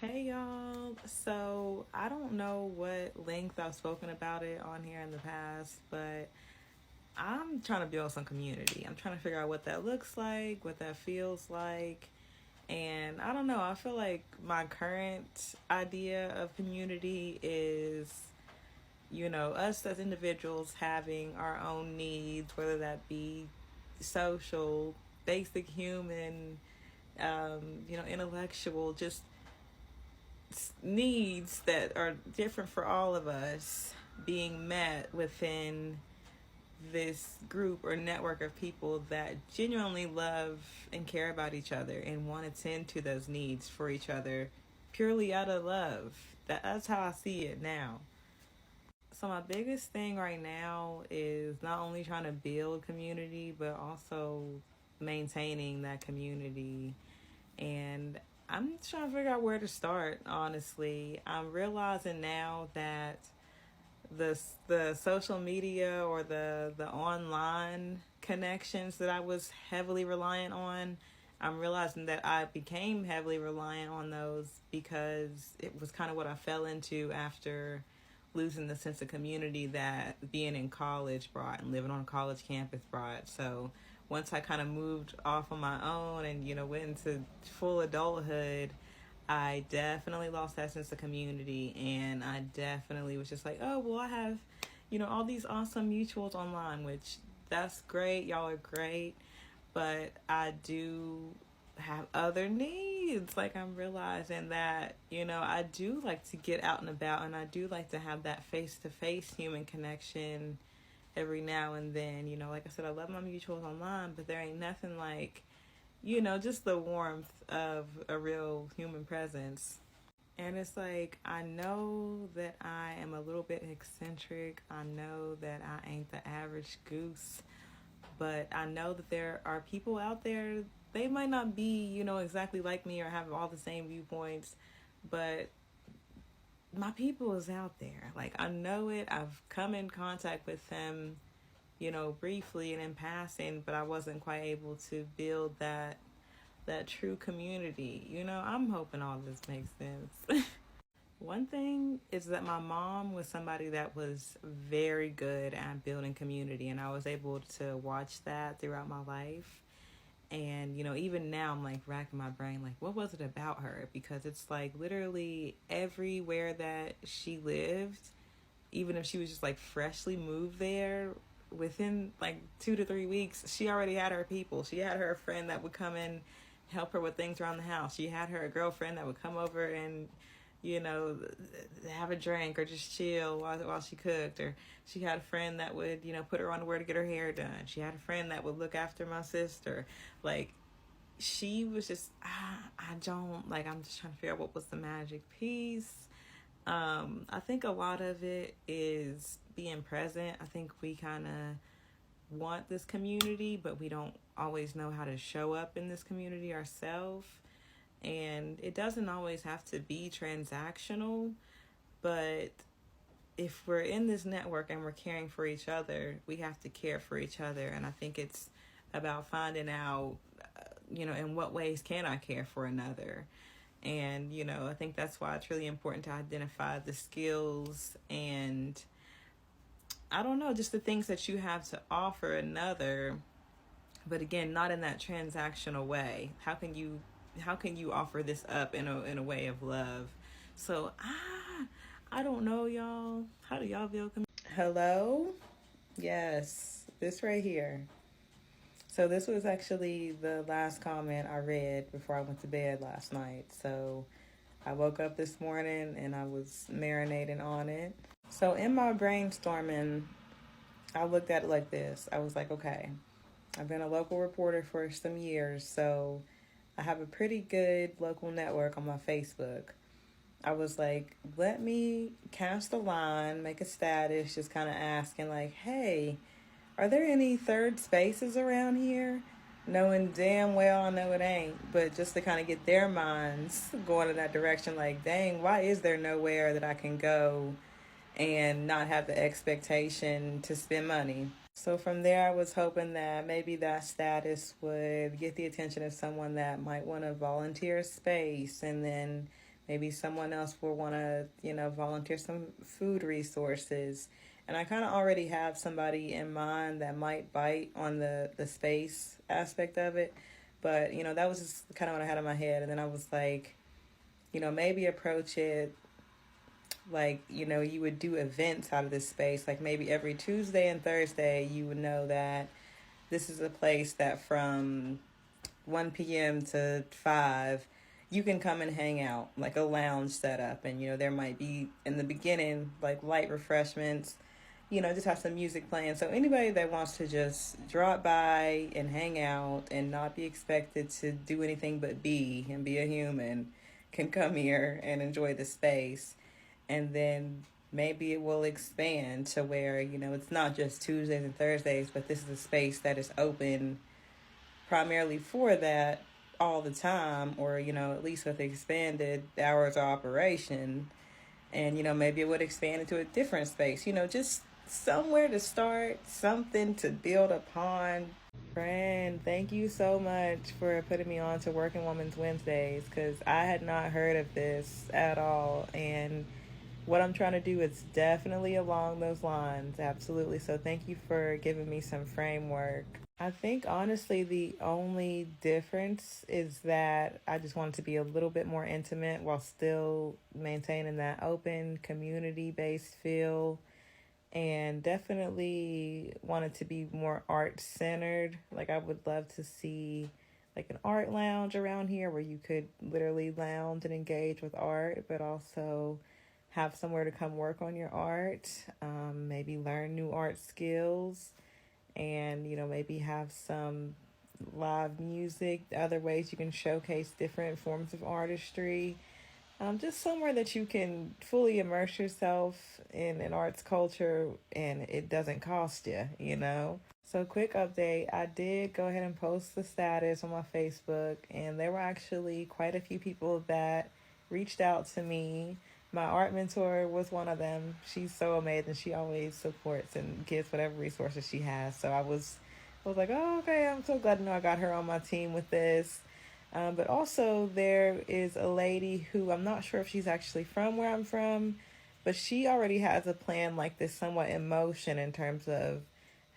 Hey y'all. So I don't know what length I've spoken about it on here in the past, but I'm trying to build some community. I'm trying to figure out what that looks like, what that feels like. And I don't know, I feel like my current idea of community is, us as individuals having our own needs, whether that be social, basic human, intellectual, just needs that are different for all of us being met within this group or network of people that genuinely love and care about each other and want to tend to those needs for each other purely out of love. That's how I see it now. So my biggest thing right now is not only trying to build community but also maintaining that community. And I'm trying to figure out where to start, honestly. I'm realizing now that the social media or the online connections that I was heavily reliant on, I'm realizing that I became heavily reliant on those because it was kind of what I fell into after losing the sense of community that being in college brought and living on a college campus brought. So once I kind of moved off on my own and went into full adulthood, I definitely lost that sense of community, and I definitely was just like, oh, well, I have, all these awesome mutuals online, which that's great. Y'all are great. But I do have other needs. Like, I'm realizing that, I do like to get out and about, and I do like to have that face to face human connection every now and then. Like I said, I love my mutuals online, but there ain't nothing like, just the warmth of a real human presence. And it's like, I know that I am a little bit eccentric. I know that I ain't the average goose. But I know that there are people out there, they might not be, exactly like me or have all the same viewpoints. But my people is out there. Like, I know it. I've come in contact with them, briefly and in passing, but I wasn't quite able to build that true community. I'm hoping all this makes sense. One thing is that my mom was somebody that was very good at building community, and I was able to watch that throughout my life. And, even now I'm like racking my brain, like, what was it about her? Because it's like literally everywhere that she lived, even if she was just like freshly moved there, within like 2 to 3 weeks, she already had her people. She had her friend that would come in, help her with things around the house. She had her girlfriend that would come over and, you know, have a drink or just chill while she cooked. Or she had a friend that would, put her on to where to get her hair done. She had a friend that would look after my sister. Like, she was just, I'm just trying to figure out what was the magic piece. I think a lot of it is being present. I think we kind of want this community, but we don't always know how to show up in this community ourselves. And it doesn't always have to be transactional, but if we're in this network and we're caring for each other, we have to care for each other. And I think it's about finding out, in what ways can I care for another? And, I think that's why it's really important to identify the skills and, I don't know, just the things that you have to offer another, but again, not in that transactional way. How can you offer this up in a way of love? So, I don't know, y'all. How do y'all feel? Hello? Yes, this right here. So this was actually the last comment I read before I went to bed last night. So I woke up this morning and I was marinating on it. So in my brainstorming, I looked at it like this. I was like, okay, I've been a local reporter for some years, so I have a pretty good local network on my Facebook. I was like, let me cast a line, make a status, just kind of asking like, hey, are there any third spaces around here? Knowing damn well I know it ain't, but just to kind of get their minds going in that direction, like, dang, why is there nowhere that I can go and not have the expectation to spend money? So from there, I was hoping that maybe that status would get the attention of someone that might want to volunteer a space, and then Maybe someone else will want to, volunteer some food resources. And I kind of already have somebody in mind that might bite on the space aspect of it. But, that was just kind of what I had in my head. And then I was like, maybe approach it like, you would do events out of this space. Like maybe every Tuesday and Thursday, you would know that this is a place that from 1 p.m. to 5, you can come and hang out, like a lounge setup. And, there might be in the beginning, like light refreshments, just have some music playing. So anybody that wants to just drop by and hang out and not be expected to do anything but be and be a human can come here and enjoy the space. And then maybe it will expand to where, it's not just Tuesdays and Thursdays, but this is a space that is open primarily for that all the time, or, at least with expanded hours of operation. And, maybe it would expand into a different space, just somewhere to start, something to build upon. Friend, thank you so much for putting me on to Working Woman's Wednesdays, because I had not heard of this at all. And what I'm trying to do is definitely along those lines. Absolutely. So thank you for giving me some framework. I think honestly the only difference is that I just wanted to be a little bit more intimate while still maintaining that open community-based feel, and definitely wanted to be more art-centered. Like I would love to see like an art lounge around here where you could literally lounge and engage with art, but also have somewhere to come work on your art, maybe learn new art skills, and maybe have some live music, other ways you can showcase different forms of artistry. Just somewhere that you can fully immerse yourself in an arts culture and it doesn't cost you. So quick update, I did go ahead and post the status on my Facebook, and there were actually quite a few people that reached out to me. My art mentor was one of them. She's so amazing. She always supports and gives whatever resources she has. So I was like, oh, okay, I'm so glad to know I got her on my team with this. But also there is a lady who I'm not sure if she's actually from where I'm from, but she already has a plan like this somewhat in motion in terms of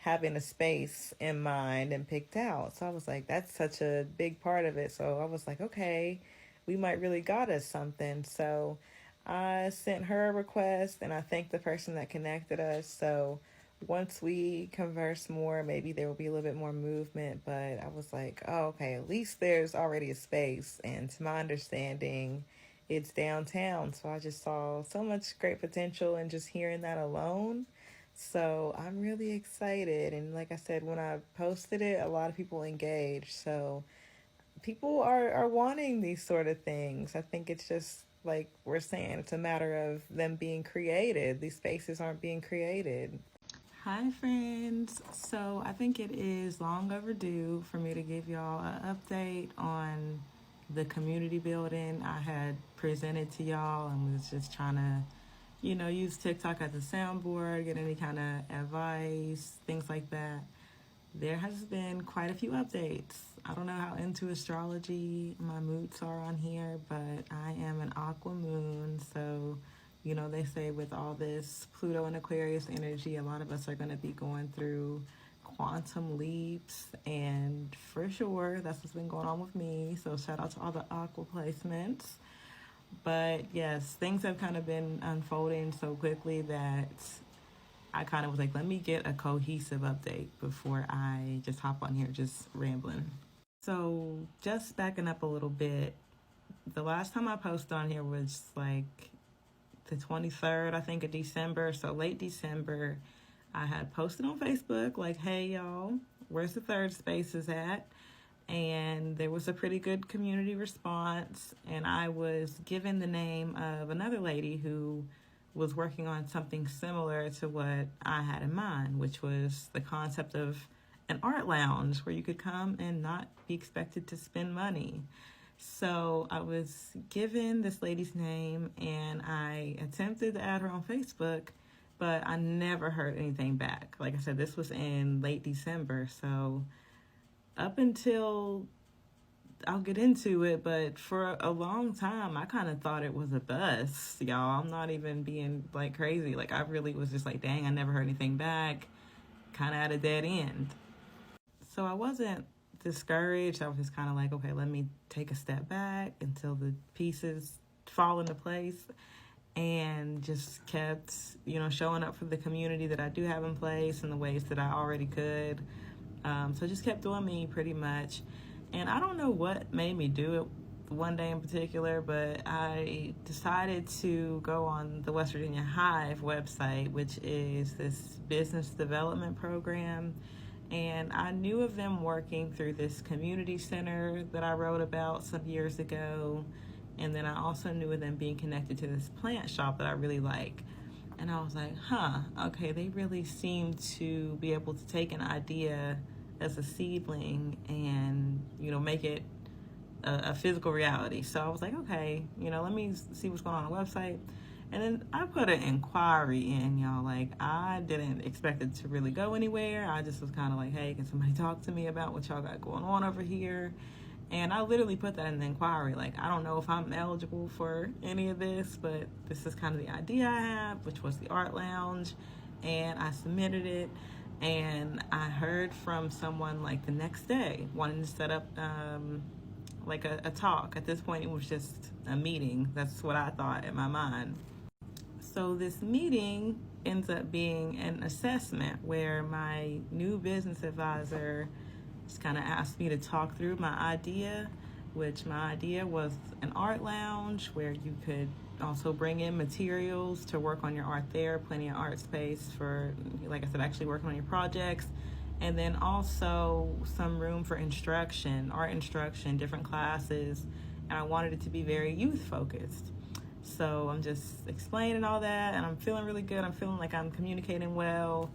having a space in mind and picked out. So I was like, that's such a big part of it. So I was like, okay, we might really got us something. So I sent her a request and I thanked the person that connected us. So once we converse more, maybe there will be a little bit more movement. But I was like, oh, okay, at least there's already a space. And to my understanding, it's downtown. So I just saw so much great potential in just hearing that alone. So I'm really excited. And like I said, when I posted it, a lot of people engaged. So people are wanting these sort of things. I think it's just like we're saying, it's a matter of them being created. These spaces aren't being created. Hi, friends. So I think it is long overdue for me to give y'all an update on the community building I had presented to y'all, and was just trying to, use TikTok as a soundboard, get any kind of advice, things like that. There has been quite a few updates. I don't know how into astrology my moods are on here, but I am an aqua moon, so they say with all this Pluto and Aquarius energy, a lot of us are going to be going through quantum leaps, and for sure, that's what's been going on with me. So shout out to all the aqua placements. But yes, things have kind of been unfolding so quickly that I kind of was like, let me get a cohesive update before I just hop on here just rambling. So just backing up a little bit, the last time I posted on here was like the 23rd, I think, of December. So late December, I had posted on Facebook like, hey, y'all, where's the third spaces at? And there was a pretty good community response. And I was given the name of another lady who was working on something similar to what I had in mind, which was the concept of an art lounge where you could come and not be expected to spend money. So I was given this lady's name and I attempted to add her on Facebook, but I never heard anything back. Like I said, this was in late December. So up until I'll get into it, but for a long time, I kind of thought it was a bust, y'all. I'm not even being like crazy. Like, I really was just like, dang, I never heard anything back, kind of at a dead end. So I wasn't discouraged. I was just kind of like, okay, let me take a step back until the pieces fall into place, and just kept, showing up for the community that I do have in place in the ways that I already could. So just kept doing me pretty much. And I don't know what made me do it one day in particular, but I decided to go on the West Virginia Hive website, which is this business development program. And I knew of them working through this community center that I wrote about some years ago. And then I also knew of them being connected to this plant shop that I really like. And I was like, okay, they really seem to be able to take an idea as a seedling and, make it a physical reality. So I was like, okay, let me see what's going on the website. And then I put an inquiry in, y'all. Like, I didn't expect it to really go anywhere. I just was kind of like, hey, can somebody talk to me about what y'all got going on over here? And I literally put that in the inquiry. Like, I don't know if I'm eligible for any of this, but this is kind of the idea I have, which was the art lounge. And I submitted it. And I heard from someone like the next day wanting to set up like a talk. At this point, it was just a meeting. That's what I thought in my mind. So this meeting ends up being an assessment where my new business advisor just kind of asked me to talk through my idea, which my idea was an art lounge where you could also bring in materials to work on your art there, plenty of art space for, like I said, actually working on your projects, and then also some room for instruction, art instruction, different classes, and I wanted it to be very youth focused. So I'm just explaining all that, and I'm feeling really good. I'm feeling like I'm communicating well.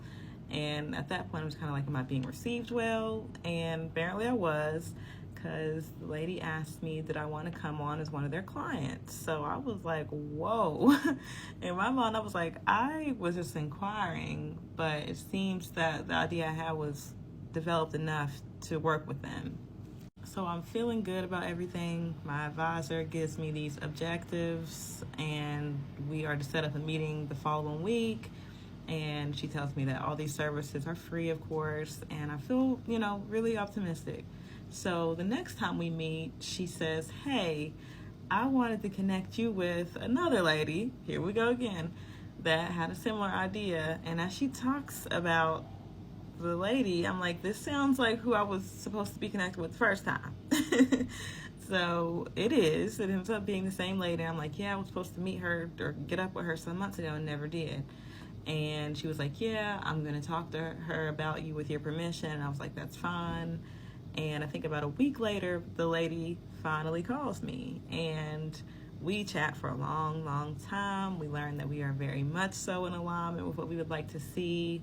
And at that point, I was kind of like, am I being received well? And apparently I was, because the lady asked me, did I want to come on as one of their clients? So I was like, whoa. In my mind, I was like, I was just inquiring, but it seems that the idea I had was developed enough to work with them. So I'm feeling good about everything. My advisor gives me these objectives, and we are to set up a meeting the following week. And she tells me that all these services are free, of course, and I feel, really optimistic. So the next time we meet, she says, hey, I wanted to connect you with another lady, here we go again, that had a similar idea. And as she talks about the lady, I'm like, this sounds like who I was supposed to be connected with the first time. So it is. It ends up being the same lady. I'm like, yeah, I was supposed to meet her or get up with her some months ago and never did. And she was like, yeah, I'm going to talk to her about you with your permission. And I was like, that's fine. And I think about a week later, the lady finally calls me. And we chat for a long, long time. We learn that we are very much so in alignment with what we would like to see.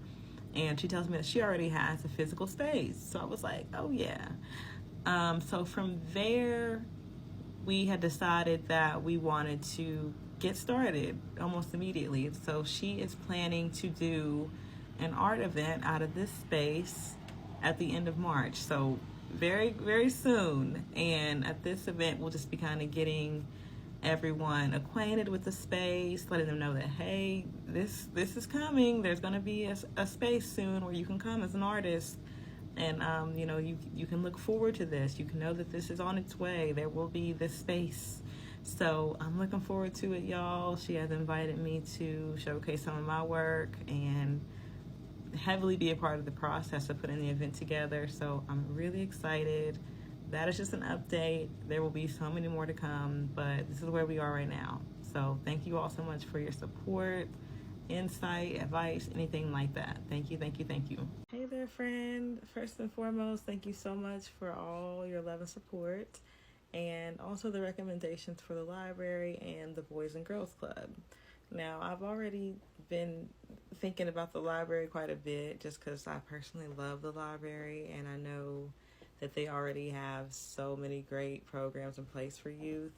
And she tells me that she already has a physical space. So I was like, oh, yeah. So from there, we had decided that we wanted to get started almost immediately. So she is planning to do an art event out of this space at the end of March. So very, very soon. And at this event, we'll just be kind of getting everyone acquainted with the space, letting them know that, hey, this is coming. There's going to be a space soon where you can come as an artist. And, you can look forward to this. You can know that this is on its way. There will be this space. So I'm looking forward to it, y'all. She has invited me to showcase some of my work and heavily be a part of the process of putting the event together. So I'm really excited. That is just an update. There will be so many more to come, but this is where we are right now. So thank you all so much for your support, insight, advice, anything like that. Thank you, thank you, thank you. Hey there, friend. First and foremost, thank you so much for all your love and support, and also the recommendations for the library and the Boys and Girls Club. Now, I've already been thinking about the library quite a bit just because I personally love the library, and I know that they already have so many great programs in place for youth.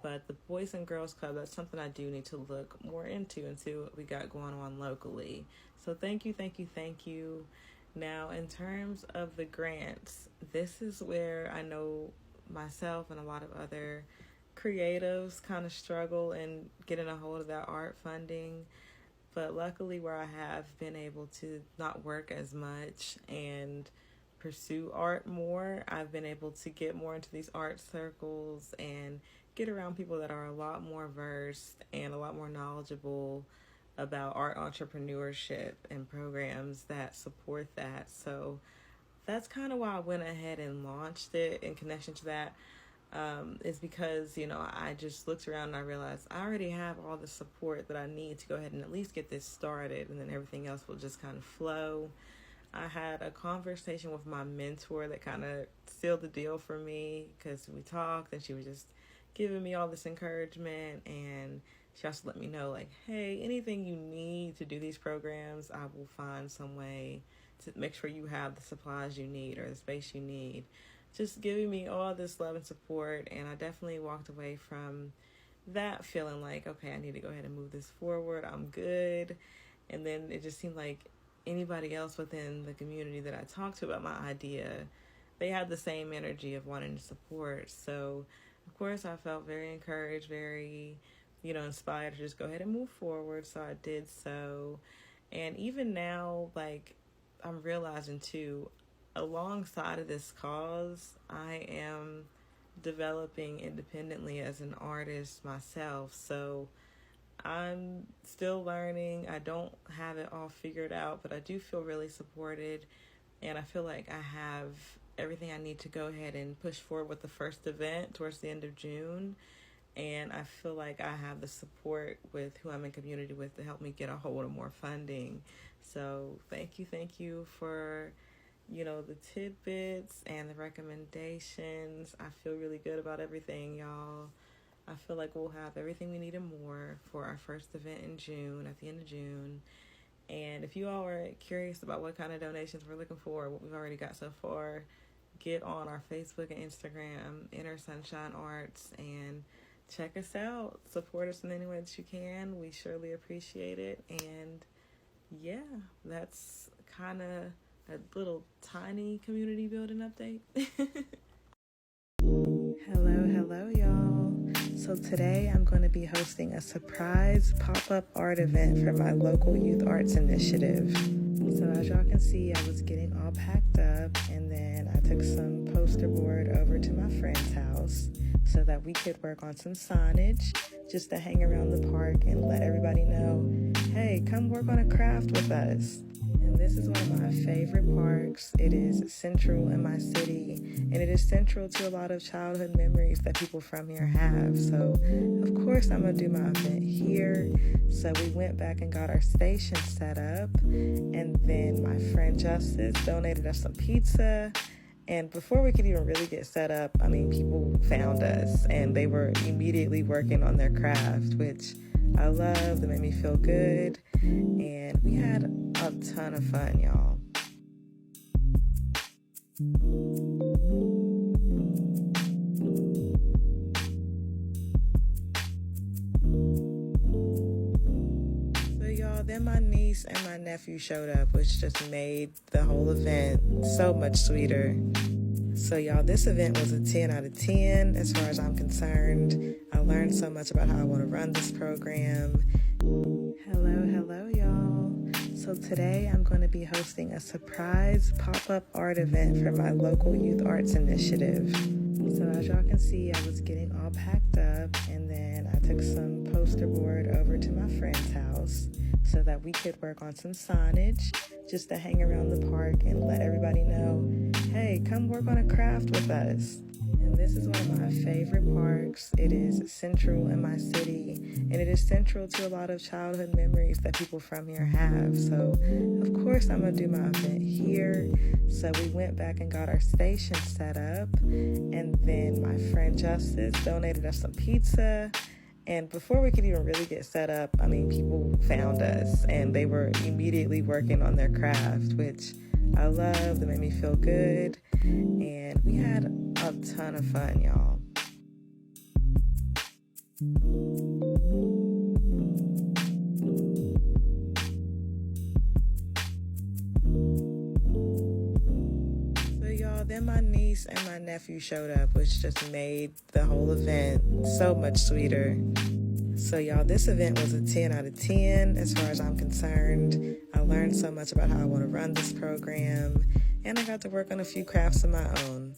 But the Boys and Girls Club, that's something I do need to look more into and see what we got going on locally. So thank you, thank you, thank you. Now, in terms of the grants, this is where I know myself and a lot of other creatives kind of struggle in getting a hold of that art funding. But luckily, where I have been able to not work as much and pursue art more, I've been able to get more into these art circles and get around people that are a lot more versed and a lot more knowledgeable about art entrepreneurship and programs that support that. So that's kind of why I went ahead and launched it in connection to that. Is because, I just looked around and I realized I already have all the support that I need to go ahead and at least get this started, and then everything else will just kind of flow. I had a conversation with my mentor that kind of sealed the deal for me, because we talked and she was just giving me all this encouragement, and she also let me know, like, hey, anything you need to do these programs, I will find some way to make sure you have the supplies you need or the space you need. Just giving me all this love and support, and I definitely walked away from that feeling like, okay, I need to go ahead and move this forward. I'm good. And then it just seemed like anybody else within the community that I talked to about my idea, they had the same energy of wanting to support. So, of course, I felt very encouraged, very, inspired to just go ahead and move forward. So I did so. And even now, like, I'm realizing too, alongside of this cause, I am developing independently as an artist myself. So I'm still learning. I don't have it all figured out, but I do feel really supported. And I feel like I have everything I need to go ahead and push forward with the first event towards the end of June. And I feel like I have the support with who I'm in community with to help me get a hold of more funding. So thank you for the tidbits and the recommendations. I feel really good about everything, y'all. I feel like we'll have everything we need and more for our first event in June, at the end of June. And if you all are curious about what kind of donations we're looking for, what we've already got so far, get on our Facebook and Instagram, Inner Sunshine Arts, and check us out. Support us in any way that you can. We surely appreciate it. And yeah, that's kind of a little tiny community building update. Hello, y'all. So today I'm going to be hosting a surprise pop-up art event for my local youth arts initiative. So as y'all can see, I was getting all packed up, and then I took some poster board over to my friend's house so that we could work on some signage just to hang around the park and let everybody know, hey, come work on a craft with us. And this is one of my favorite parks. It is central in my city, and it is central to a lot of childhood memories that people from here have. So, of course, I'm going to do my event here. So we went back and got our station set up, and then my friend Justice donated us some pizza. And before we could even really get set up, people found us, and they were immediately working on their craft, which I loved. It made me feel good, and we had a ton of fun, y'all. So y'all, then my niece and my nephew showed up, which just made the whole event so much sweeter. So y'all, this event was a 10 out of 10 as far as I'm concerned. I learned so much about how I want to run this program. Hello, y'all. So today I'm going to be hosting a surprise pop-up art event for my local youth arts initiative. So as y'all can see, I was getting all packed up, and then I took some poster board over to my friend's house so that we could work on some signage just to hang around the park and let everybody know, hey, come work on a craft with us. And this is one of my favorite parks. It is central in my city, and it is central to a lot of childhood memories that people from here have. So, of course, I'm going to do my event here. So we went back and got our station set up, and then my friend Justice donated us some pizza. And before we could even really get set up, people found us, and they were immediately working on their craft, which I loved. It made me feel good, and we had a ton of fun, y'all. So y'all, then my niece niece and my nephew showed up, which just made the whole event so much sweeter. So y'all, this event was a 10 out of 10 as far as I'm concerned. I learned so much about how I want to run this program, and I got to work on a few crafts of my own.